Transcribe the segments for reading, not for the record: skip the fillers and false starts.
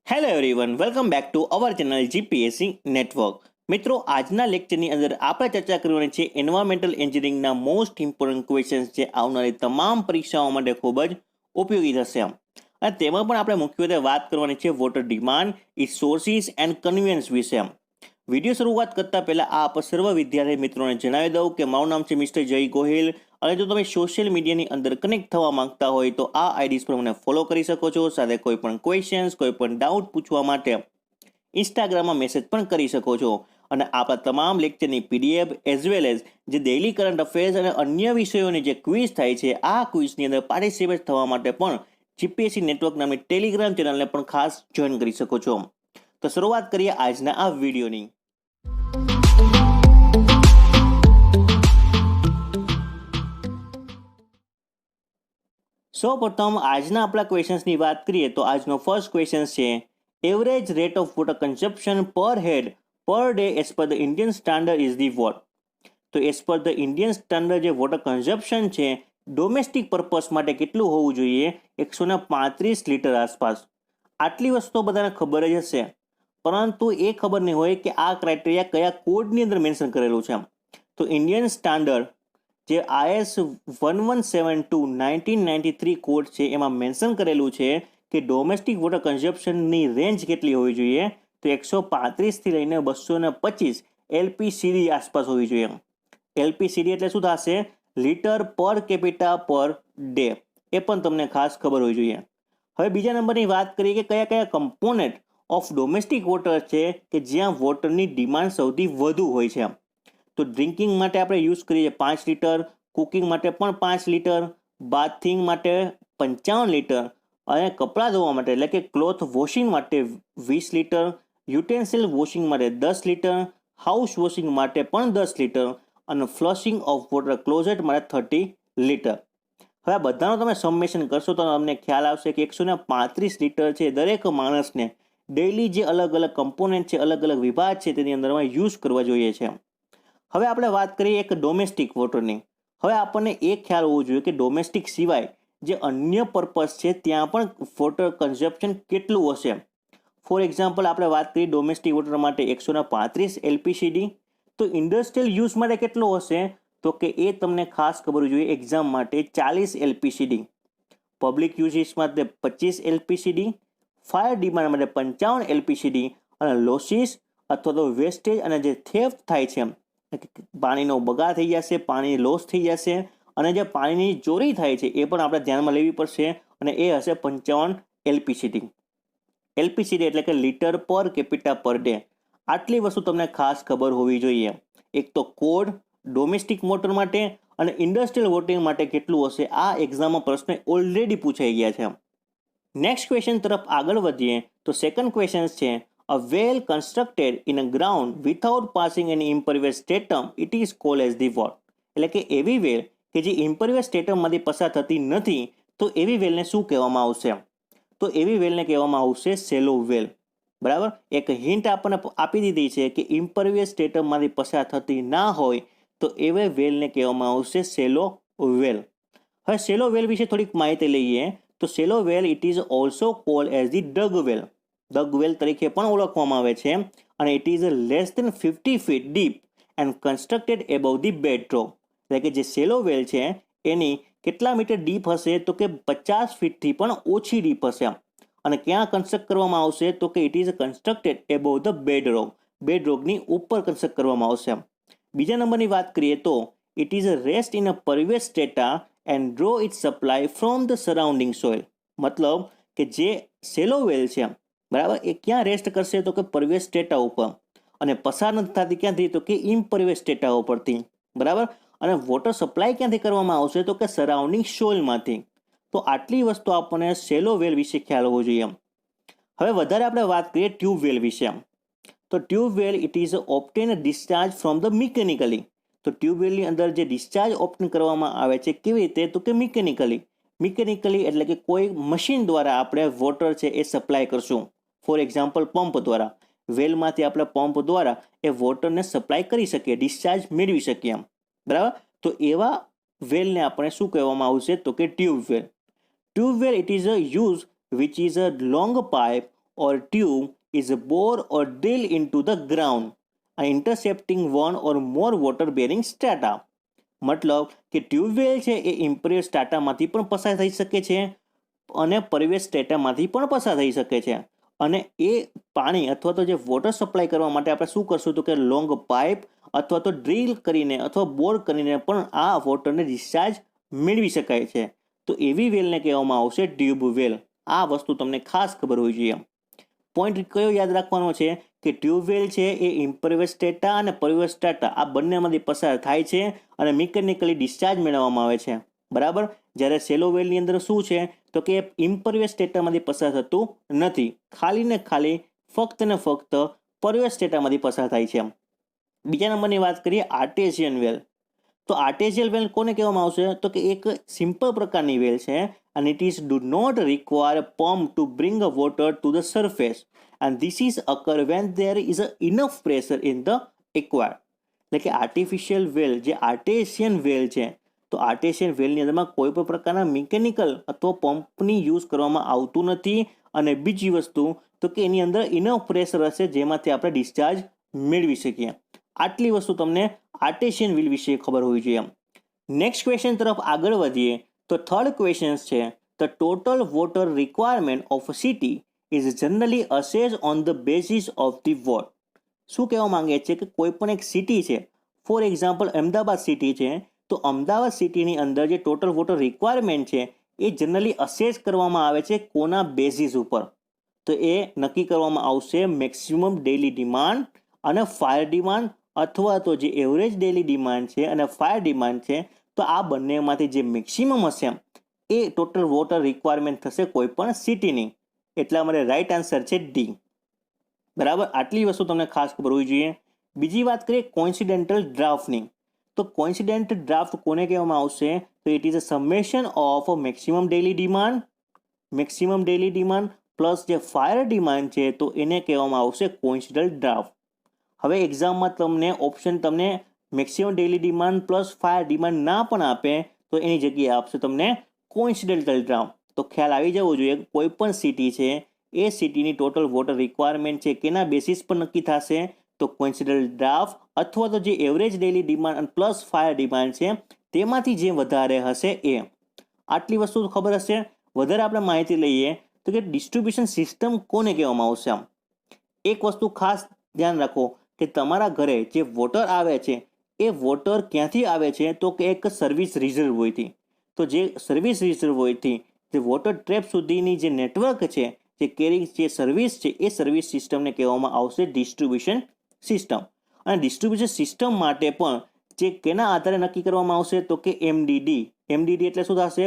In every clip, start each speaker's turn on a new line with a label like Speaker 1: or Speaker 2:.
Speaker 1: Hello everyone, welcome back to our channel GPSC network. મિત્રો, આજના લેક્ચરની અંદર આપણે ચર્ચા કરવાની છે એન્વાયરમેન્ટલ એન્જિનિયરિંગના મોસ્ટ ઇમ્પોર્ટન્ટ ક્વેશ્ચન્સ જે આવનારી તમામ પરીક્ષાઓ માટે ખૂબ જ ઉપયોગી થશે. અને તેમાં પણ આપણે મુખ્યત્વે વાત કરવાની છે water demand, it's sources and convenience વિશે. વિડીયો શરૂઆત કરતા પહેલા આપ સર્વ વિદ્યાર્થી મિત્રોને જણાવી દઉં કે મારું નામ છે મિસ્ટર જય ગોહિલ, અને જો તમે સોશિયલ મીડિયાની અંદર કનેક્ટ થવા માંગતા હોય તો આ આઈડીઝ પર મને ફોલો કરી શકો છો. સાથે કોઈ પણ ક્વેશ્ચન્સ, કોઈ પણ ડાઉટ પૂછવા માટે ઇન્સ્ટાગ્રામમાં મેસેજ પણ કરી શકો છો. અને આપણા તમામ લેક્ચરની પીડીએફ એઝ વેલ એઝ જે ડેઇલી કરંટ અફેર્સ અને અન્ય વિષયોની જે ક્વિઝ થાય છે, આ ક્વિઝની અંદર પાર્ટિસિપેટ થવા માટે પણ જીપીએસસી નેટવર્ક નામની ટેલિગ્રામ ચેનલને પણ ખાસ જોઈન કરી શકો છો. તો શરૂઆત કરીએ આજના આ વિડીયોની. સૌપ્રથમ આજના આપણા ક્વેશ્ચન્સની વાત કરીએ તો આજનો ફર્સ્ટ ક્વેશ્ચન છે average rate of water consumption per head per day as per the Indian standard is the what. તો as per the Indian standard જે વોટર કન્ઝપ્શન છે ડોમેસ્ટિક પર્પઝ માટે કેટલું હોવું જોઈએ? 135 લીટર આસપાસ. આટલી વસ્તુ બધાને ખબર જ હશે, પરંતુ એ ખબર નહીં હોય કે આ ક્રાઇટેરિયા કયા કોડની અંદર મેન્શન કરેલું છે. તો ઇન્ડિયન સ્ટાન્ડર્ડ જે IS 1172/1993 કોડ છે એમાં મેન્શન કરેલું છે કે ડોમેસ્ટિક વોટર કન્ઝપ્શનની રેન્જ કેટલી હોવી જોઈએ? તો 135 થી લઈને 225 LPCD આસપાસ હોવી જોઈએ. LPCD એટલે શું થશે? લીટર પર કેપિટા પર ડે. એ પણ તમને ખાસ ખબર હોવી જોઈએ. હવે બીજા નંબરની વાત કરીએ કે કયા કયા કમ્પોનેન્ટ ઓફ ડોમેસ્ટિક વોટર છે કે જ્યાં વોટરની ડિમાન્ડ સૌથી વધુ હોય છે. તો ડ્રિંકિંગ માટે આપણે યુઝ કરીએ 5 લીટર, કુકિંગ માટે પણ 5 લીટર, બાથિંગ માટે 55 લીટર, અને કપડાં ધોવા માટે એટલે કે ક્લોથ વોશિંગ માટે 20 લીટર, યુટેન્સિલ વોશિંગ માટે 10 લીટર, હાઉસ વોશિંગ માટે પણ 10 લીટર, અને ફ્લશિંગ ઓફ વોટર ક્લોઝેટ માટે 30 લીટર. હવે આ બધાનો તમે સમેશન કરશો તો તમને ખ્યાલ આવશે કે 135 લીટર છે દરેક માણસને ડેઇલી જે અલગ અલગ કમ્પોનેન્ટ છે, અલગ અલગ વિભાગ છે તેની અંદરમાં યુઝ કરવા જોઈએ છે. હવે આપણે વાત કરીએ એક ડોમેસ્ટિક વોટરની. હવે આપણને એ ખ્યાલ હોવો જોઈએ કે ડોમેસ્ટિક સિવાય જે અન્ય પર્પઝ છે ત્યાં પણ વોટર કન્ઝપ્શન કેટલું હશે. ફોર એક્ઝામ્પલ આપણે વાત કરીએ ડોમેસ્ટિક વોટર માટે 135 LPCD, તો ઇન્ડસ્ટ્રીયલ યુઝ માટે કેટલું હશે? તો કે એ તમને ખાસ ખબર જોઈએ એક્ઝામ માટે 40 LPCD, પબ્લિક યુઝિસ માટે 25 LPCD, ફાયર ડિમાન્ડ માટે 55 LPCD, અને લોસીસ અથવા તો વેસ્ટેજ અને જે થેફ્ટ થાય છે, પાણીનો બગાડ થઈ જશે, પાણી લોસ થઈ જશે, અને જે પાણીની ચોરી થાય છે એ પણ આપણે ધ્યાનમાં લેવી પડશે, અને એ હશે 55 LPCD. LPCD એટલે કે લીટર પર કેપિટા પર ડે. આટલી વસ્તુ તમને ખાસ ખબર હોવી જોઈએ. એક તો કોડ ડોમેસ્ટિક વોટર માટે અને ઇન્ડસ્ટ્રીયલ વોટિંગ માટે કેટલું હશે, આ એક્ઝામમાં પ્રશ્ન ઓલરેડી પૂછાઈ ગયા છે. નેક્સ્ટ ક્વેશ્ચન તરફ આગળ વધીએ તો સેકન્ડ ક્વેશ્ચન છે A well constructed in a ground without passing any impervious stratum, it is called as the what? એટલે કે એવી વેલ કે જે ઇમ્પરવિયસ સ્ટેટમમાંથી પસાર થતી નથી, તો એવી વેલને શું કહેવામાં આવશે? તો એવી વેલને કહેવામાં આવશે શેલો વેલ. બરાબર, એક હિન્ટ આપણને આપી દીધી છે કે ઇમ્પરવિયસ સ્ટેટમમાંથી પસાર થતી ના હોય તો એવી વેલને કહેવામાં આવશે શેલો વેલ. હવે શેલો વેલ વિશે થોડીક માહિતી લઈએ. તો shallow well it is also called as the dug well. Dug well તરીકે પણ ઓળખવામાં આવે છે, અને it is less than 50 feet deep and constructed above the bedrock. એટલે કે જે શેલો વેલ છે એની કેટલા મીટર ડીપ હશે? તો કે 50 ફીટથી પણ ઓછી ડીપ હશે. અને ક્યાં કન્સ્ટ્રક્ટ કરવામાં આવશે? તો કે it is constructed above the bedrock. બેડરોકની ઉપર કન્સ્ટ્રક્ટ કરવામાં આવશે. બીજા નંબરની વાત કરીએ તો it is rest in a pervious strata and draw it supply from the surrounding soil. મતલબ કે જે શેલો વેલ છે, બરાબર, એ ક્યાં રેસ્ટ કરશે? તો કે પરવિયસ સ્ટેટા ઉપર. અને પસાર નથી થતી ક્યાંથી? તો કે ઇમ્પરવિયસ સ્ટેટા ઉપરથી. બરાબર, અને વોટર સપ્લાય ક્યાંથી કરવામાં આવશે? તો કે સરાઉન્ડિંગ સોઇલમાંથી. તો આટલી વસ્તુ આપણને શેલો વેલ વિશે ખ્યાલ હોવો જોઈએ. હવે વધારે આપણે વાત કરીએ ટ્યુબવેલ વિશે. તો tubewell it is obtain discharge from the mechanically. તો ટ્યુબવેલની અંદર જે ડિસ્ચાર્જ ઓપ્ટેન કરવામાં આવે છે કેવી રીતે? તો કે મિકેનિકલી. એટલે કે કોઈ મશીન દ્વારા આપણે વોટર છે એ સપ્લાય કરશું. ફોર એક્ઝામ્પલ પંપ દ્વારા. વેલમાંથી આપણે પંપ દ્વારા એ વોટરને સપ્લાય કરી શકીએ, ડિસ્ચાર્જ મેળવી શકીએ. બરાબર, તો એવા વેલને આપણે શું કહેવામાં આવશે? તો કે tubewell. Tubewell it is a use which is a long pipe or tube is bored or drilled into the ground and intercepting one or more water bearing strata. મતલબ કે ટ્યુબવેલ છે એ ઇમ્પેરિયલ સ્ટ્રાટામાંથી પણ પસાર થઈ શકે છે અને પરિવેશ સ્ટ્રેટામાંથી પણ પસાર થઈ શકે છે. અને એ પાણી અથવા તો જે વોટર સપ્લાય કરવા માટે આપણે શું કરશું તો કે લોંગ પાઇપ અથવા તો ડ્રીલ કરીને અથવા બોર કરીને પણ આ વોટરને ડિસ્ચાર્જ મેળવી શકાય છે. તો એવી વેલને કહેવામાં આવશે ટ્યુબ વેલ. આ વસ્તુ તમને ખાસ ખબર હોવી જોઈએ. પોઈન્ટ કયો યાદ રાખવાનો છે કે ટ્યુબવેલ છે એ ઇમ્પેરિયલ સ્ટ્રેટા અને પરિવેશ સ્ટ્રાટા આ બંનેમાંથી પસાર થાય છે અને મિકેનિકલી ડિસ્ચાર્જ મેળવવામાં આવે છે. બરાબર. જ્યારે સેલો વેલની અંદર શું છે તો કે ઇમ્પેરિયલ સ્ટ્રેટામાંથી પસાર થતું નથી, ખાલી ને ખાલી ફક્ત ને ફક્ત પરિવેશ સ્ટ્રેટામાંથી પસાર થાય છે. બીજા નંબરની વાત કરીએ આર્ટેશિયન વેલ. તો આર્ટેશિયન વેલ કોને કહેવામાં આવશે તો કે એક સિમ્પલ પ્રકારની વેલ છે and it is do not require a pump to bring the water to the surface and this is occur when there is a enough pressure in the aquarium. એટલે કે આર્ટિફિશિયલ વેલ જે આર્ટેશિયન વેલ છે તો આર્ટેશિયન વેલની અંદરમાં કોઈ પણ પ્રકારના મિકેનિકલ અથવા પંપની યુઝ કરવામાં આવતું નથી. અને બીજી વસ્તુ તો કે એની અંદર ઇનફ પ્રેશર હશે જેમાંથી આપણે ડિસ્ચાર્જ મેળવી શકીએ. આટલી વસ્તુ તમને આર્ટેશિયન વેલ વિશે ખબર હોવી જોઈએ. નેક્સ્ટ ક્વેશ્ચન તરફ આગળ વધીએ તો થર્ડ ક્વેશ્ચન છે the total water requirement of a city is generally assessed on the basis of the what. શું કહેવા માંગે છે કે કોઈ પણ એક સિટી છે, ફોર એક્ઝામ્પલ અમદાવાદ સિટી છે, તો અમદાવાદ સિટીની અંદર જે ટોટલ વોટર રિક્વાયરમેન્ટ છે એ જનરલી અસેસ કરવામાં આવે છે કોના બેસિસ ઉપર તો એ નક્કી કરવામાં આવશે મેક્સિમમ ડેઇલી ડિમાન્ડ અને ફાયર ડિમાન્ડ અથવા તો જે એવરેજ ડેઇલી ડિમાન્ડ છે અને ફાયર ડિમાન્ડ છે તો આ બંનેમાંથી જે મેક્સિમમ હશે એ ટોટલ વોટર રિક્વાયરમેન્ટ થશે કોઈ પણ સિટીની. એટલા માટે રાઈટ આન્સર છે ડી. બરાબર. આટલી વસ્તુ તમને ખાસ ખબર હોવી જોઈએ. બીજી વાત કરીએ કોઇન્સિડેન્ટલ ડ્રાફ્ટની. તો કોઇન્સિડન્ટ ડ્રાફ્ટ કોને કહેવામાં આવશે તો it is a summation of maximum daily demand plus જે ફાયર ડિમાન્ડ છે તો એને કહેવામાં આવશે કોઇન્સિડન્ટ ડ્રાફ્ટ. હવે એક્ઝામમાં તમને maximum daily demand plus fire demand ના પણ આપે તો એની જગ્યાએ આપશે તમને કોઇન્સિડન્ટલ ડ્રાફ્ટ. તો ખ્યાલ આવી જવો જોઈએ કોઈ પણ સિટી છે એ સિટીની ટોટલ વોટર રિક્વાયરમેન્ટ છે કેના બેસિસ પર નક્કી થશે તો કોઇન્સિડન્ટલ ડ્રાફ્ટ અથવા તો જે એવરેજ ડેઇલી ડિમાન્ડ અને પ્લસ ફાયર ડિમાન્ડ છે તેમાંથી જે વધારે હશે એ. આટલી વસ્તુ ખબર હશે. વધારે આપણે માહિતી લઈએ તો કે ડિસ્ટ્રીબ્યુશન સિસ્ટમ કોને કહેવામાં આવશે. એક વસ્તુ ખાસ ધ્યાન રાખો કે તમારા ઘરે જે વોટર આવે છે એ વોટર ક્યાંથી આવે છે તો કે એક સર્વિસ રિઝર્વોયરથી. તો જે સર્વિસ રિઝર્વોયરથી જે વોટર ટ્રેપ સુધીની જે નેટવર્ક છે જે કેરિંગ જે સર્વિસ છે એ સર્વિસ સિસ્ટમને કહેવામાં આવશે ડિસ્ટ્રીબ્યુશન સિસ્ટમ. અને ડિસ્ટ્રીબ્યુશન સિસ્ટમ માટે પણ જે કેના આધારે નક્કી કરવામાં આવશે તો કે એમડીડી એટલે શું થશે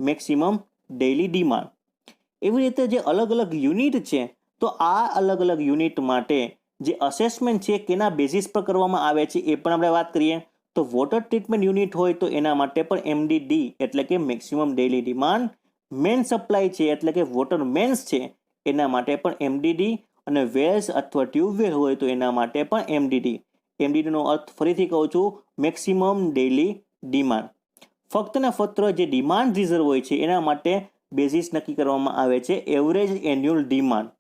Speaker 1: મેક્સિમમ ડેઇલી ડિમાન્ડ. એવી રીતે જે અલગ અલગ યુનિટ છે તો આ અલગ અલગ યુનિટ માટે જે અસેસમેન્ટ છે કેના બેસિસ પર કરવામાં આવે છે એ પણ આપણે વાત કરીએ તો વોટર ટ્રીટમેન્ટ યુનિટ હોય તો એના માટે પણ એમડીડી એટલે કે maximum daily demand. Man supply છે એટલે કે વોટર મેન્સ છે એના માટે પણ એમડીડી અને વેલ્સ અથવા ટ્યુબવેલ હોય તો એના માટે પણ એમડીડી. એમડીડીનો અર્થ ફરીથી કહું છું મેક્સિમમ ડેઇલી ડિમાન્ડ. ફક્ત ને ફક્ત જે ડિમાન્ડ રિઝર્વ હોય છે એના માટે બેઝિસ નક્કી કરવામાં આવે છે એવરેજ એન્યુઅલ ડિમાન્ડ.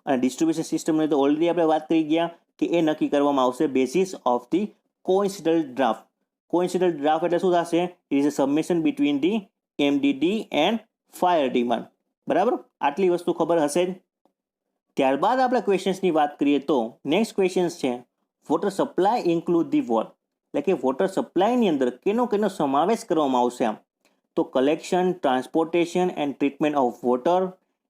Speaker 1: અને ડિસ્ટ્રીબ્યુશન સિસ્ટમની તો ઓલરેડી આપણે વાત કરી ગયા કે એ નક્કી કરવામાં આવશે basis of the coincident draft. Coincident draft એટલે શું થશે it is a submission between the MDD and fire demand. બરાબર. આટલી વસ્તુ ખબર હશે જ. ત્યારબાદ આપણે ક્વેશ્ચન્સની વાત કરીએ તો નેક્સ્ટ ક્વેશ્ચન્સ છે water supply include the what. એટલે કે વોટર સપ્લાયની અંદર કેનો સમાવેશ કરવામાં આવશે તો collection, transportation and treatment of water,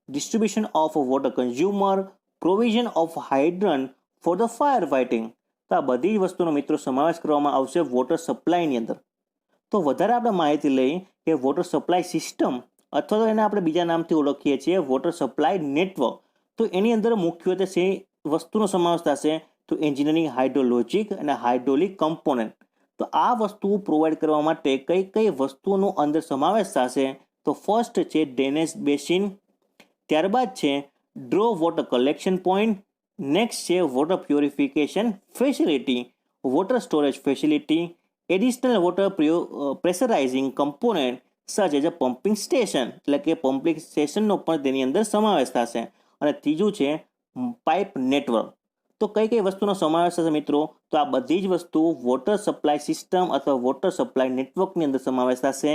Speaker 1: distribution of water consumer, provision of hydrant for the fire fighting. તો આ બધી વસ્તુનો મિત્રો સમાવેશ કરવામાં આવશે વોટર સપ્લાયની અંદર. તો વધારે આપણે માહિતી લઈ કે વોટર સપ્લાય સિસ્ટમ અથવા તો એને આપણે બીજા નામથી ઓળખીએ છીએ વોટર સપ્લાય નેટવર્ક. તો એની અંદર મુખ્યત્વે છે વસ્તુનો સમાવેશ થશે તો એન્જિનિયરિંગ હાઇડ્રોલોજિક અને હાઇડ્રોલિક કમ્પોનન્ટ. તો આ વસ્તુઓ પ્રોવાઈડ કરવા માટે કઈ વસ્તુઓનો અંદર સમાવેશ થશે તો ફર્સ્ટ છે ડ્રેનેજ બેસિન, ત્યારબાદ છે draw water collection point, next છે water purification facility, water storage facility, additional water pressurising component such as a pumping station એટલે કે પમ્પિંગ સ્ટેશનનો પણ તેની અંદર સમાવેશ થશે. અને ત્રીજું છે પાઇપ નેટવર્ક. તો કઈ કઈ વસ્તુનો સમાવેશ થશે મિત્રો? તો આ બધી જ વસ્તુ વોટર સપ્લાય સિસ્ટમ અથવા વોટર સપ્લાય નેટવર્કની અંદર સમાવેશ થશે.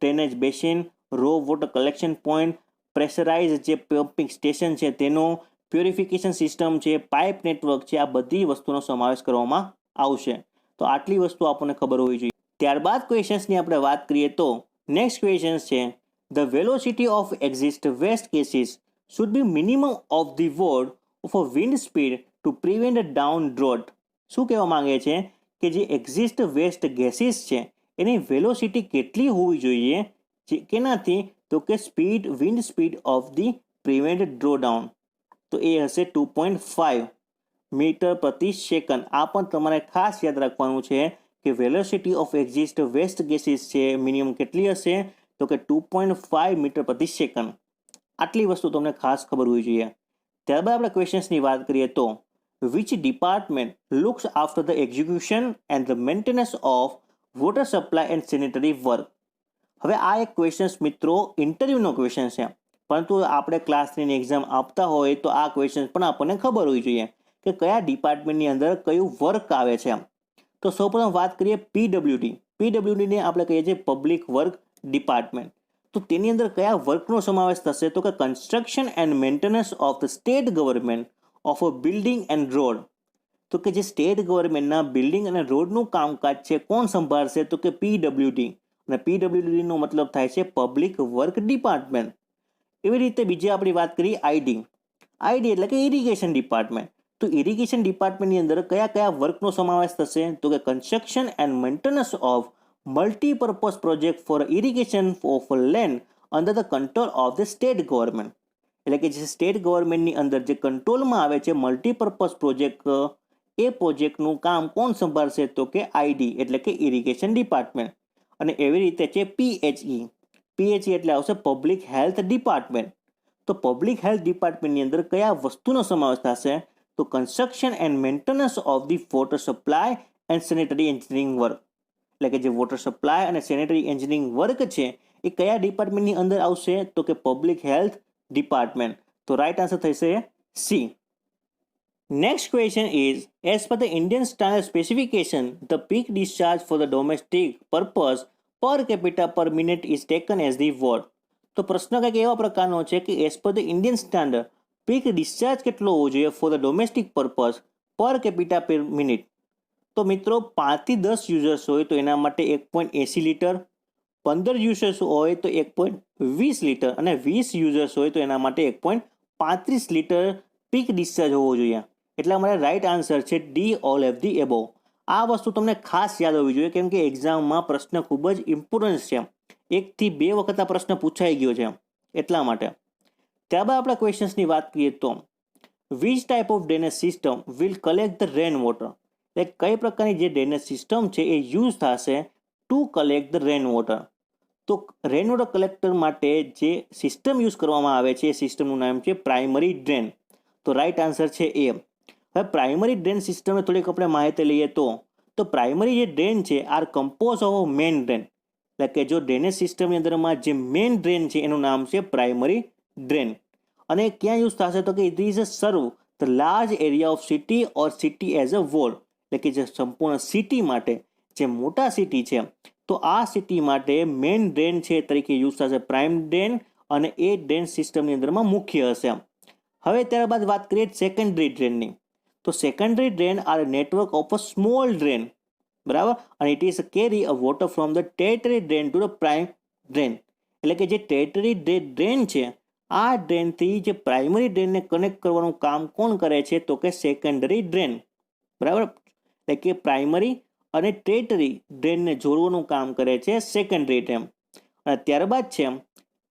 Speaker 1: Drainage basin, row water collection point, pressurise જે પમ્પિંગ સ્ટેશન છે તેનો, પ્યોરિફિકેશન સિસ્ટમ છે, પાઇપ નેટવર્ક છે, આ બધી વસ્તુનો સમાવેશ કરવામાં આવશે. તો આટલી વસ્તુ આપણને ખબર હોવી જોઈએ. ત્યારબાદ ક્વેશ્ચન્સની આપણે વાત કરીએ તો નેક્સ્ટ ક્વેશ્ચન છે the velocity of exist waste cases should be minimum of the word of a wind speed to prevent a down drought. શું કહેવા માંગે છે કે જે એક્ઝિસ્ટ વેસ્ટ ગેસીસ છે એની વેલોસિટી કેટલી હોવી જોઈએ, જે કેનાથી? તો કે wind speed of the prevent draw down. તો એ હશે 2.5 મીટર પ્રતિ સેકન્ડ. આ પણ તમારે ખાસ યાદ રાખવાનું છે કે velocity of exist waste gases છે મિનિમમ કેટલી હશે? તો કે 2.5 મીટર પ્રતિ સેકન્ડ. આટલી વસ્તુ તમને ખાસ ખબર હોવી જોઈએ. ત્યારબાદ આપણે ક્વેશ્ચન્સની વાત કરીએ તો which department looks after the execution and the maintenance of water supply and sanitary work. હવે આ એક ક્વેશ્ચન્સ મિત્રો ઇન્ટરવ્યુનો ક્વેશ્ચન છે, પરંતુ આપણે ક્લાસ 3ની એક્ઝામ આપતા હોય તો આ ક્વેશ્ચન પણ આપણને ખબર હોવી જોઈએ કે કયા ડિપાર્ટમેન્ટની અંદર કયું વર્ક આવે છે. તો સૌપ્રથમ વાત કરીએ પીડબ્લ્યુડી. પીડબ્લ્યુડીને આપણે કહીએ છીએ પબ્લિક વર્ક ડિપાર્ટમેન્ટ. તો તેની અંદર કયા વર્કનો સમાવેશ થશે? તો કે construction and maintenance of the state government of a building and road. તો કે જે સ્ટેટ ગવર્મેન્ટના બિલ્ડિંગ અને રોડનું કામકાજ છે કોણ સંભાળશે? તો કે પીડબ્લ્યુડી. અને પીડબ્લ્યુડીનો મતલબ થાય છે પબ્લિક વર્ક ડિપાર્ટમેન્ટ. એવી રીતે બીજી આપણી વાત કરીએ આઈડી. આઈડી એટલે કે ઇરિગેશન ડિપાર્ટમેન્ટ. તો ઇરિગેશન ડિપાર્ટમેન્ટની અંદર કયા કયા વર્કનો સમાવેશ થશે? તો કે construction and maintenance of multipurpose project for irrigation of land under the control of the state government. એટલે કે જે સ્ટેટ ગવર્મેન્ટની અંદર જે કંટ્રોલમાં આવે છે મલ્ટીપર્પઝ પ્રોજેક્ટ, એ પ્રોજેક્ટનું કામ કોણ સંભાળશે? તો કે આઈડી એટલે કે ઇરિગેશન ડિપાર્ટમેન્ટ. અને એવી રીતે છે પીએચઈ. પીએચઈ એટલે આવશે પબ્લિક હેલ્થ ડિપાર્ટમેન્ટ. તો પબ્લિક હેલ્થ ડિપાર્ટમેન્ટની અંદર કયા વસ્તુનો સમાવેશ થશે? તો construction and maintenance of the water supply and sanitary engineering work. એટલે કે જે વોટર સપ્લાય અને સેનિટરી એન્જિનિયરિંગ વર્ક છે એ કયા ડિપાર્ટમેન્ટની અંદર આવશે? તો કે પબ્લિક હેલ્થ ડિપાર્ટમેન્ટ. તો રાઈટ આન્સર થશે C. Next question is, as per the Indian standard specification, the peak discharge for the domestic purpose per capita per minute is taken as the what? તો પ્રશ્ન કંઈક એવા પ્રકારનો છે કે as per the Indian standard peak discharge કેટલો હોવો જોઈએ ફોર ધ ડોમેસ્ટિક પર્પઝ પર કેપિટા પર મિનિટ. તો મિત્રો 5 થી 10 યુઝર્સ હોય તો એના માટે 1.80 લીટર, 15 યુઝર્સ હોય તો 1.20 લીટર અને 20 યુઝર્સ હોય તો એના માટે 1.35 લીટર પીક ડિસ્ચાર્જ હોવો જોઈએ. એટલે અમારે રાઈટ આન્સર છે D, all of the above. આ વસ્તુ તમને ખાસ યાદ હોવી જોઈએ કેમ કે એક્ઝામમાં પ્રશ્ન ખૂબ જ ઇમ્પોર્ટન્ટ છે. 1 થી 2 વખત આ પ્રશ્ન પૂછાઈ ગયો છે એટલા માટે. ત્યારબાદ આપણે ક્વેશ્ચન્સની વાત કરીએ તો which type of drainage system will collect the rain water. એટલે કઈ પ્રકારની જે ડ્રેનેજ સિસ્ટમ છે એ યુઝ થશે two collect the rain water. તો રેન વોટર કલેક્ટર માટે જે સિસ્ટમ યુઝ કરવામાં આવે છે એ સિસ્ટમનું નામ છે પ્રાઇમરી ડ્રેન. તો રાઈટ આન્સર છે એ. હવે પ્રાઇમરી ડ્રેન સિસ્ટમની થોડીક આપણે માહિતી લઈએ તો પ્રાઇમરી જે ડ્રેન છે are compose of main drain. એટલે કે જો ડ્રેનેજ સિસ્ટમની અંદરમાં જે મેઇન ડ્રેન છે એનું નામ છે પ્રાઇમરી ડ્રેન. અને ક્યાં યુઝ થશે? તો કે ઇટ ઇઝ અ સર્વ the large area of city or city as a wall. એટલે કે જે સંપૂર્ણ સિટી માટે, જે મોટા સિટી છે તો આ સિટી માટે મેઇન ડ્રેન છે તરીકે યુઝ થશે પ્રાઇમ ડ્રેન, અને એ ડ્રેન સિસ્ટમની અંદરમાં મુખ્ય હશે. હવે ત્યારબાદ વાત કરીએ સેકન્ડરી ડ્રેનની. તો secondary drain are network of a small drain, બરાબર, અને it is carry a water from the territory drain to the prime drain. એટલે કે જે ટેરિટરી ડ્રેન છે આ ડ્રેનથી જે પ્રાઇમરી ડ્રેનને કનેક્ટ કરવાનું કામ કોણ કરે છે? તો કે સેકન્ડરી ડ્રેન, બરાબર. એટલે કે પ્રાઇમરી અને ટેરિટરી ડ્રેનને જોડવાનું કામ કરે છે સેકન્ડરી ડ્રેન. અને ત્યારબાદ છે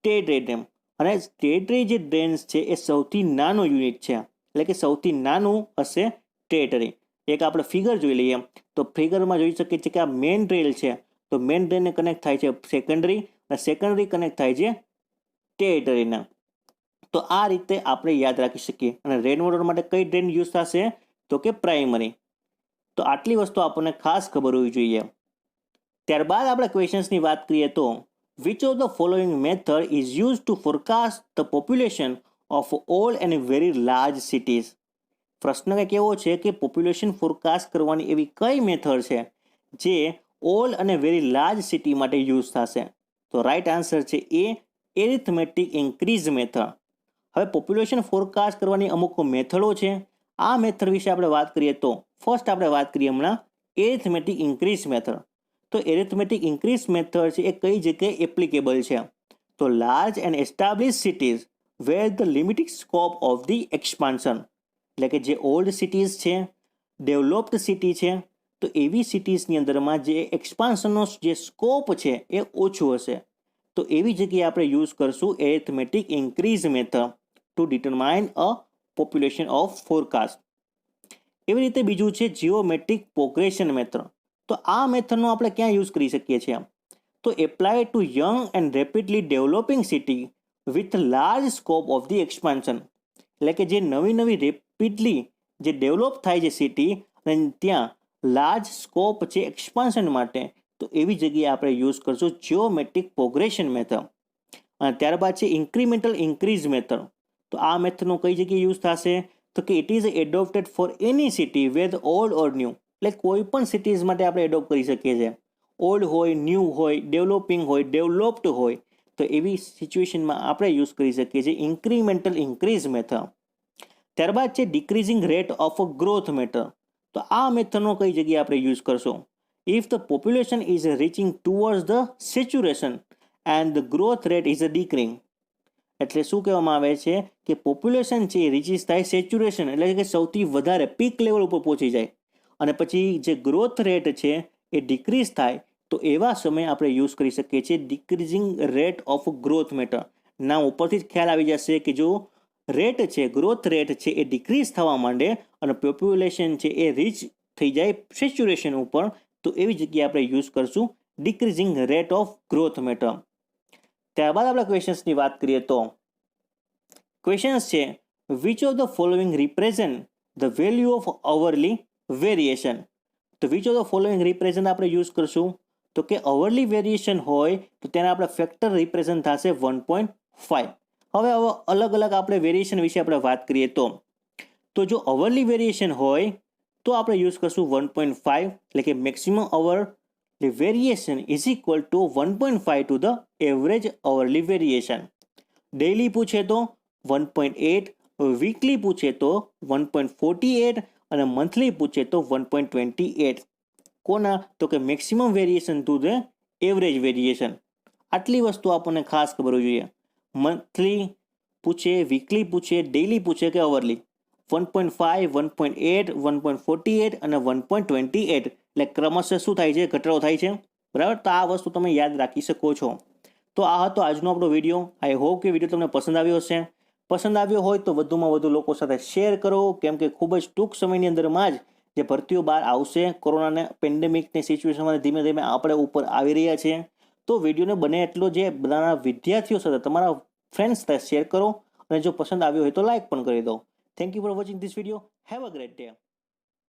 Speaker 1: ટેરિટરી ડ્રેન. અને ટેરિટરી જે ડ્રેન્સ છે એ સૌથી નાનો યુનિટ છે, એટલે કે સૌથી નાનું હશે ટેરિટરી. એક આપણે ફિગર જોઈ લઈએ તો ફિગરમાં જોઈ શકીએ છીએ કે આ મેઇન ડ્રેન છે તો મેઇન ડ્રેનને કનેક્ટ થાય છે સેકન્ડરી, અને સેકન્ડરી કનેક્ટ થાય છે ટેરિટરીના. તો આ રીતે આપણે યાદ રાખી શકીએ. અને રેન વોટર માટે કઈ ડ્રેન યુઝ થશે? તો કે પ્રાઇમરી. તો આટલી વસ્તુ આપણને ખાસ ખબર હોવી જોઈએ. ત્યારબાદ આપણે ક્વેશ્ચન્સની વાત કરીએ તો which of the following method is use to forecast the population of all and very large cities. પ્રશ્ન કંઈક એવો છે કે પોપ્યુલેશન ફોરકાસ્ટ કરવાની એવી કઈ મેથડ છે જે ઓલ અને વેરી લાર્જ સિટી માટે યુઝ થશે? તો રાઈટ આન્સર છે એ, એરિથમેટિક ઇન્ક્રીઝ મેથડ. હવે પોપ્યુલેશન ફોરકાસ્ટ કરવાની અમુક મેથડો છે. આ મેથડ વિશે આપણે વાત કરીએ તો ફર્સ્ટ આપણે વાત કરીએ હમણાં એરિથમેટિક ઇન્ક્રીઝ મેથડ. તો એરિથમેટિક ઇન્ક્રીઝ મેથડ છે એ કઈ જગ્યાએ એપ્લિકેબલ છે? તો large and establish cities where the limited scope of the expansion, એટલે કે જે ઓલ્ડ સિટીઝ છે, ડેવલપ્ડ સિટી છે, તો એવી સિટીઝની અંદરમાં જે એક્સપાન્શનનો જે સ્કોપ છે એ ઓછું હશે. તો એવી જગ્યાએ આપણે યુઝ કરશું arithmetic increase method two determine a population of forecast. એવી રીતે બીજું છે જીઓમેટ્રિક પ્રોગ્રેશન મેથડ. તો આ મેથડનો આપણે ક્યાં યુઝ કરી શકીએ છીએ? તો apply to young and rapidly developing city with large scope of the expansion, એટલે કે જે નવી રેપિડલી જે ડેવલપ થાય છે સિટી અને ત્યાં લાર્જ સ્કોપ છે એક્સપાન્શન માટે, તો એવી જગ્યાએ આપણે યુઝ કરશું જીઓમેટ્રિક પ્રોગ્રેશન મેથડ. અને ત્યારબાદ છે ઇન્ક્રીમેન્ટલ ઇન્ક્રીઝ મેથડ. તો આ મેથડનો કઈ જગ્યાએ યુઝ થશે? તો કે it is adopted for any city whether old or new, એટલે કોઈ પણ સિટીઝ માટે આપણે એડોપ્ટ કરી શકીએ છીએ. ઓલ્ડ હોય, ન્યૂ હોય, ડેવલપિંગ હોય, ડેવલપ્ડ હોય, તો એવી સિચ્યુએશનમાં આપણે યુઝ કરી શકીએ છીએ ઇન્ક્રીમેન્ટલ ઇન્ક્રીઝ મેથડ. ત્યારબાદ છે decreasing rate of growth method. તો આ મેથડનો કઈ જગ્યાએ આપણે યુઝ કરશું? If the population is reaching towards the saturation and the growth rate is decreasing. એટલે શું કહેવામાં આવે છે કે પોપ્યુલેશન છે એ રીચીસ થાય સેચ્યુરેશન, એટલે કે સૌથી વધારે પીક લેવલ ઉપર પહોંચી જાય, અને પછી જે ગ્રોથ રેટ છે એ ડિક્રીઝ થાય, તો એવા સમયે આપણે યુઝ કરી શકીએ છીએ ડિક્રીઝિંગ રેટ ઓફ ગ્રોથ મેથડ. નામ ઉપરથી જ ખ્યાલ આવી જશે કે જો રેટ છે, ગ્રોથ રેટ છે એ ડિક્રીઝ થવા માંડે અને પોપ્યુલેશન છે એ રીચ થઈ જાય સેચ્યુરેશન ઉપર, તો એવી જગ્યાએ આપણે યુઝ કરશું decreasing rate of growth method. ત્યારબાદ આપણે ક્વેશ્ચન્સની વાત કરીએ તો ક્વેશ્ચન્સ છે which of the following represent the value of hourly variation. તો which of the following represent આપણે યુઝ કરશું? તો કે અવરલી વેરિએશન હોય તો તેને આપણે ફેક્ટર રિપ્રેઝન્ટ થશે 1.5. હવે અલગ અલગ આપણે વેરિએશન વિશે આપણે વાત કરીએ તો જો અવરલી વેરિએશન હોય તો આપણે યુઝ કરશું 1.5, એટલે કે maximum અવરલી variation is equal to 1.5 to the average અવરલી variation. Daily પૂછે તો 1.8, વીકલી પૂછે તો 1.48 અને મંથલી પૂછે તો 1.28. કોના? તો કે maximum variation to the average variation. આટલી વસ્તુ આપણને ખાસ ખબર હોવી જોઈએ. મંથલી પૂછે, વીકલી પૂછે, ડેઇલી પૂછે કે અવરલી, 1.5, 1.8, 1.48 અને 1.28, એટલે ક્રમશઃ શું થાય છે? ઘટાડો થાય છે. બરાબર? તો આ વસ્તુ તમે યાદ રાખી શકો છો. તો આ હતો આજનો આપણો વિડીયો. આઈ હોપ કે વિડીયો તમને પસંદ આવ્યો હશે. પસંદ આવ્યો હોય તો વધુમાં વધુ લોકો સાથે શેર કરો, કેમ કે ખૂબ જ ટૂંક સમયની અંદરમાં જ જે ભરતીઓ બહાર આવશે. કોરોનાના પેન્ડેમિકની સિચ્યુએશનમાં ધીમે ધીમે આપણે ઉપર આવી રહ્યા છીએ. તો વિડીયોને બને એટલો જે બધાના વિદ્યાર્થીઓ સાથે તમારા ફ્રેન્ડ્સ સાથે શેર કરો, અને જો પસંદ આવ્યો હોય તો લાઇક પણ કરી દો. Thank you for watching this video. Have a great day.